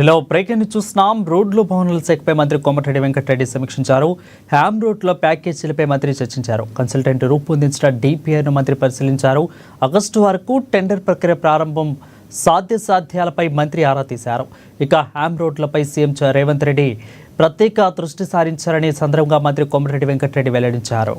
ఇటీలో breaking చూస్తున్నాం. రోడ్లు భవనాల శాఖపై మంత్రి కోమటిరెడ్డి వెంకటరెడ్డి సమీక్షించారు. హ్యామ్ రోడ్ల ప్యాకేజీలపై మంత్రి చర్చించారు. కన్సల్టెంట్ రూపొందించిన డిపిఆర్ను మంత్రి పరిశీలించారు. ఆగస్టు వరకు టెండర్ ప్రక్రియ ప్రారంభం సాధ్యాలపై మంత్రి ఆరా తీశారు. ఇక హ్యామ్ రోడ్లపై సీఎం రేవంత్ రెడ్డి ప్రత్యేక దృష్టి సారించారని సందర్భంగా మంత్రి కోమటిరెడ్డి వెంకటరెడ్డి వెల్లడించారు.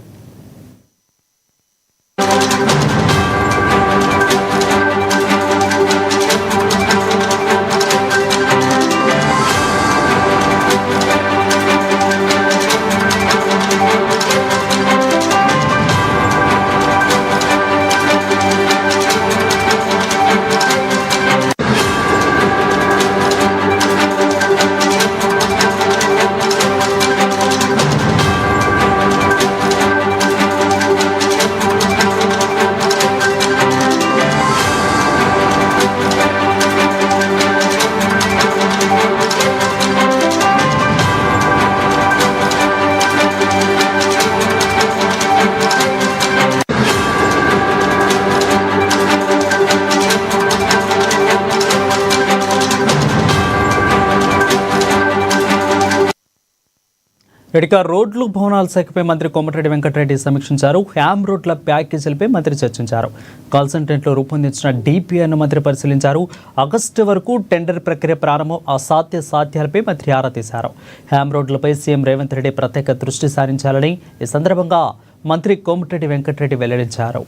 ఇక రోడ్లు భవనాల శాఖపై మంత్రి కోమటిరెడ్డి వెంకటరెడ్డి సమీక్షించారు. హ్యామ్ రోడ్ల ప్యాకేజీలపై మంత్రి చర్చించారు. కన్సల్టెంట్లో రూపొందించిన డిపిఆర్ను మంత్రి పరిశీలించారు. ఆగస్టు వరకు టెండర్ ప్రక్రియ ప్రారంభం సాధ్యాలపై మంత్రి ఆరా తీశారు. హ్యామ్ రోడ్లపై సీఎం రేవంత్ రెడ్డి ప్రత్యేక దృష్టి సారించాలని ఈ సందర్భంగా మంత్రి కోమటిరెడ్డి వెంకటరెడ్డి వెల్లడించారు.